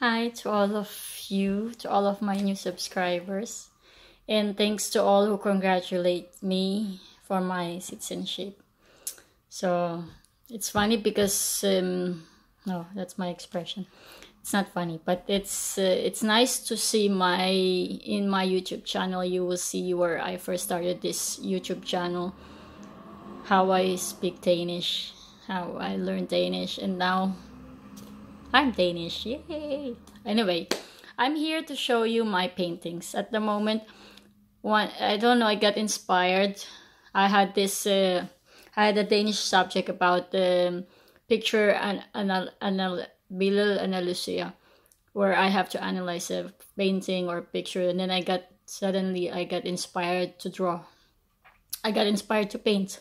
Hi to all of you, to all of my new subscribers, and thanks to all who congratulate me for my citizenship. So it's funny because no, that's my expression. It's not funny, but it's nice to see in my YouTube channel. You will see where I first started this YouTube channel, how I speak Danish, how I learned Danish, and now I'm Danish. Yay! Anyway, I'm here to show you my paintings. At the moment, I don't know, I got inspired. I had I had a Danish subject about the picture and bilder analysia, where I have to analyze a painting or picture, and then I got inspired to draw. I got inspired to paint.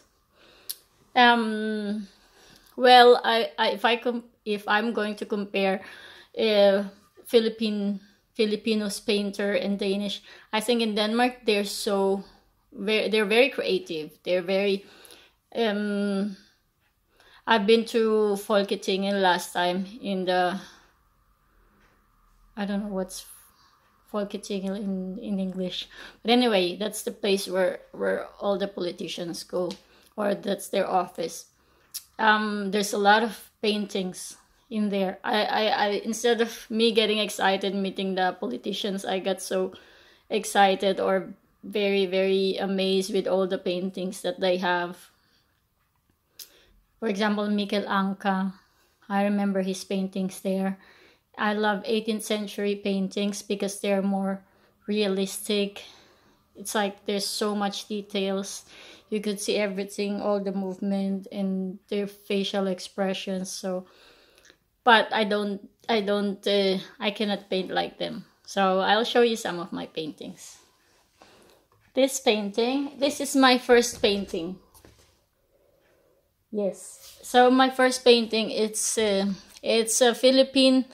Well, if I'm going to compare Filipinos painter and Danish, I think in Denmark they're very creative. They're very I've been to Folketinget last time I don't know what's Folketinget in English, but anyway, that's the place where all the politicians go, or that's their office. There's a lot of paintings in there. I instead of me getting excited meeting the politicians, I got so excited or very, very amazed with all the paintings that they have. For example, Mikel Anka. I remember his paintings there. I love 18th century paintings because they're more realistic. It's like there's so much details. You could see everything, all the movement and their facial expressions. So, but I cannot paint like them. So I'll show you some of my paintings. This is my first painting. Yes. So my first painting, it's a Philippine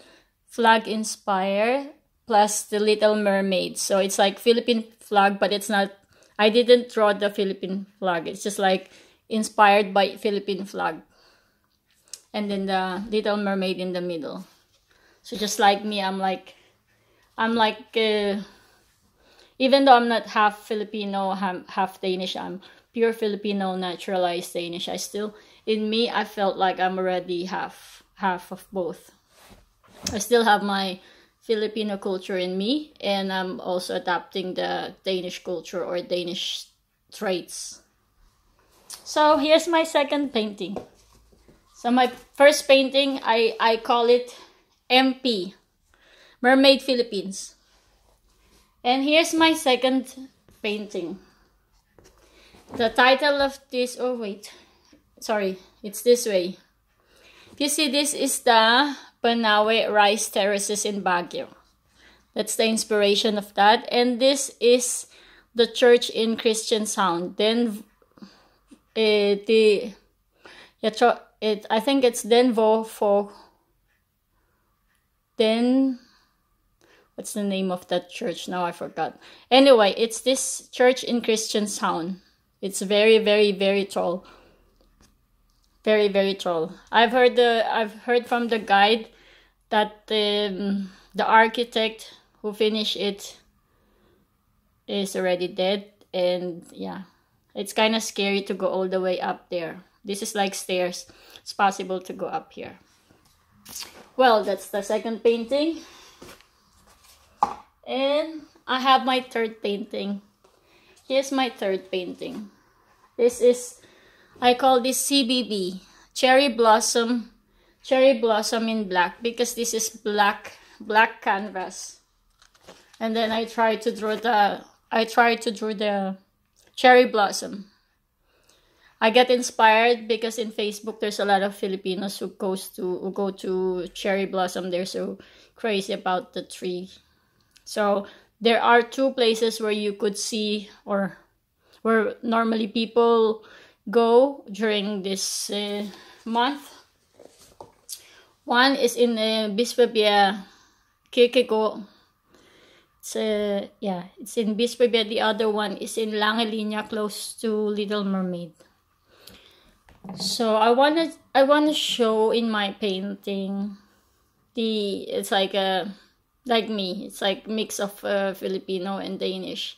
flag inspired plus the Little Mermaid. So it's like Philippine flag, but it's not. I didn't draw the Philippine flag. It's just like inspired by Philippine flag. And then the Little Mermaid in the middle. So just like me, I'm like even though I'm not half Filipino, half Danish, I'm pure Filipino, naturalized Danish. I felt like I'm already half of both. I still have my Filipino culture in me, and I'm also adapting the Danish culture or Danish traits. So here's my second painting. So my first painting, I call it MP, Mermaid Philippines. And here's my second painting. The title of this, oh wait, sorry, it's this way. You see, this is the Banawe Rice Terraces in Baguio. That's the inspiration of that. And this is the church in Christian Sound. Then I think it's what's the name of that church? Now I forgot. Anyway, it's this church in Christian Sound. It's very, very, very tall. Very, very tall. I've heard from the guide that the architect who finished it is already dead, and yeah, it's kind of scary to go all the way up there. This is like stairs. It's possible to go up here. Well, that's the second painting. And I have my third painting. Here's my third painting. I call this CBB, Cherry Blossom in black, because this is black canvas. And then I try to draw the cherry blossom. I get inspired because in Facebook there's a lot of Filipinos who go to cherry blossom. They're so crazy about the tree. So there are two places where you could see, or where normally people go during this month. One is in Bispebia, Kikiko. It's in Bispebia. The other one is in Langelinia, close to Little Mermaid. So I wanna show in my painting it's like a, like me, it's like mix of Filipino and Danish.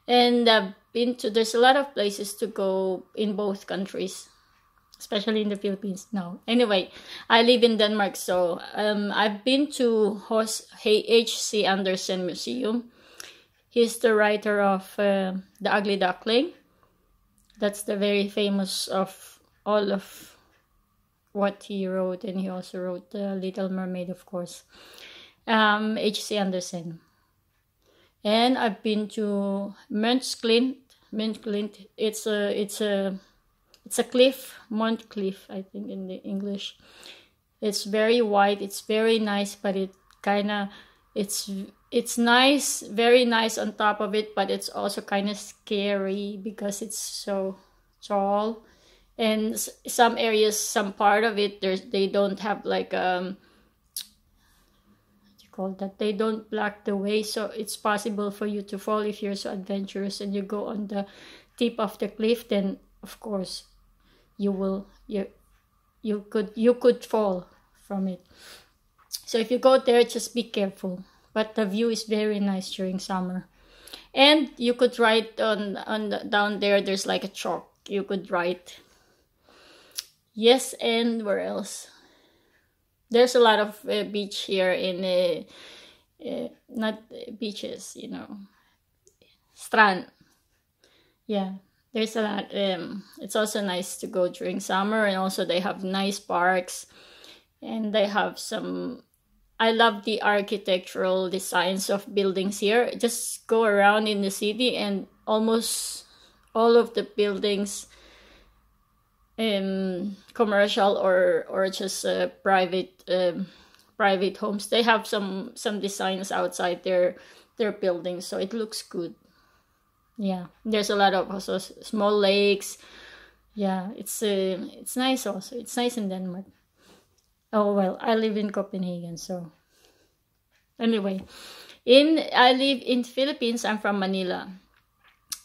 And I've been to, there's a lot of places to go in both countries, especially in the Philippines now. Anyway, I live in Denmark, so I've been to H.C. Andersen Museum. He's the writer of The Ugly Duckling. That's the very famous of all of what he wrote, and he also wrote The Little Mermaid, of course. H.C. Andersen. And I've been to Mønsklint. It's a cliff, Mount Cliff, I think in the English. It's very white. It's very nice, but it kind of, it's nice, very nice on top of it, but it's also kind of scary because it's so tall. And some areas, some part of it, they don't have like call that, they don't block the way, so it's possible for you to fall if you're so adventurous and you go on the tip of the cliff. Then of course you could fall from it. So if you go there, just be careful. But the view is very nice during summer. And you could ride down there. There's like a chalk you could ride. Yes, and where else? There's a lot of beach here in not beaches, you know, strand. Yeah, there's a lot. It's also nice to go during summer, and also they have nice parks, and they have some. I love the architectural designs of buildings here. Just go around in the city, and almost all of the buildings, commercial or just private homes, they have some designs outside their buildings, so it looks good. Yeah, there's a lot of also small lakes. Yeah, it's nice also. It's nice in Denmark. Oh well, I live in Copenhagen, so anyway, I live in Philippines. I'm from Manila.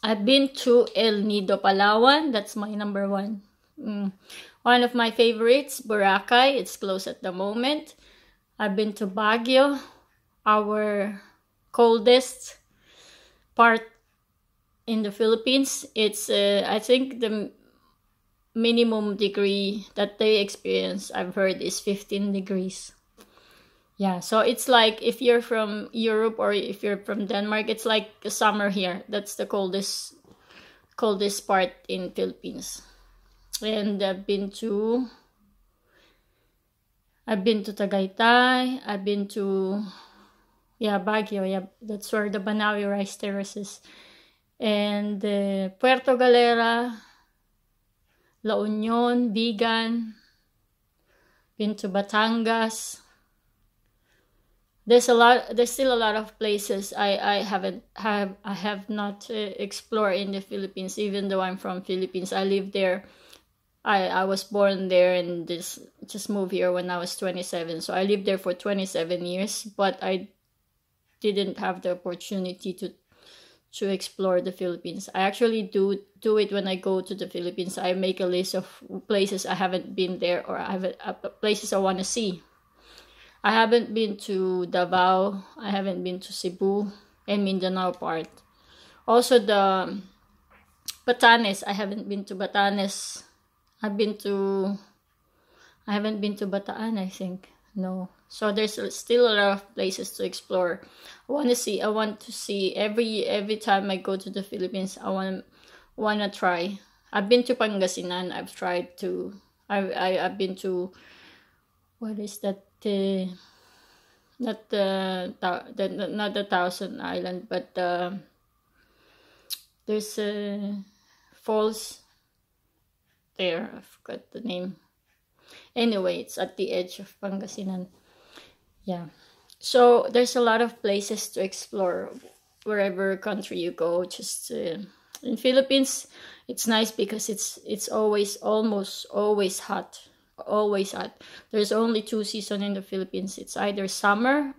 I've been to El Nido, Palawan. That's my number one. One of my favorites, Boracay. It's closed at the moment. I've been to Baguio, our coldest part in the Philippines. It's I think the minimum degree that they experience, I've heard, is 15 degrees. Yeah, so it's like if you're from Europe or if you're from Denmark, it's like summer here. That's the coldest part in Philippines. And I've been to Tagaytay. I've been to Baguio. Yeah, that's where the Banawi rice terraces. And Puerto Galera, La Union, Vigan. Been to Batangas. There's still a lot of places I have not explored in the Philippines. Even though I'm from Philippines, I live there. I was born there and just moved here when I was 27. So I lived there for 27 years, but I didn't have the opportunity to explore the Philippines. I actually do it when I go to the Philippines. I make a list of places I haven't been there, or places I want to see. I haven't been to Davao. I haven't been to Cebu and Mindanao part. Also the Batanes. I haven't been to Batanes. I haven't been to Bataan, I think. No. So there's still a lot of places to explore. I want to see every time I go to the Philippines. I want to try. I've been to Pangasinan. I've been to, what is that? Not the Thousand Island, but there's a falls there. I forgot the name. Anyway, it's at the edge of Pangasinan. Yeah. So there's a lot of places to explore wherever country you go. Just in Philippines, it's nice because it's almost always hot. Always hot. There's only 2 seasons in the Philippines. It's either summer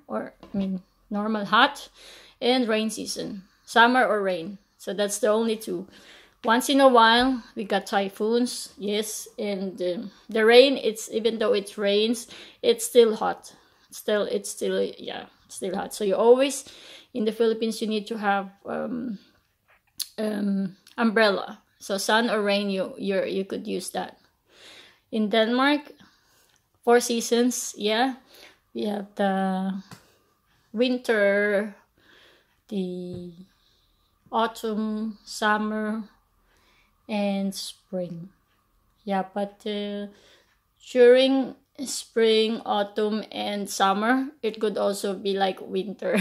normal hot, and rain season. Summer or rain. So that's the only 2. Once in a while, we got typhoons. Yes, and the rain. Even though it rains, it's still hot. it's still yeah, it's still hot. So you always, in the Philippines, you need to have umbrella. So sun or rain, you could use that. In Denmark, 4 seasons. Yeah, we have the winter, the autumn, summer, and spring. Yeah, but during spring, autumn, and summer, it could also be like winter.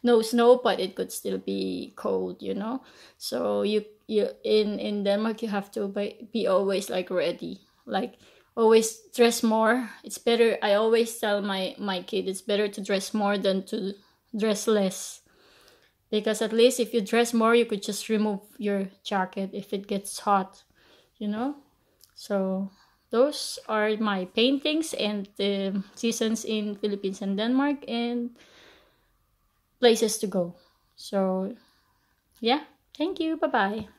No snow, but it could still be cold, you know. So you in Denmark, you have to be always like ready, like always dress more. It's better. I always tell my kid it's better to dress more than to dress less, because at least if you dress more, you could just remove your jacket if it gets hot, you know. So those are my paintings and the seasons in Philippines and Denmark and places to go. So yeah, thank you. Bye bye.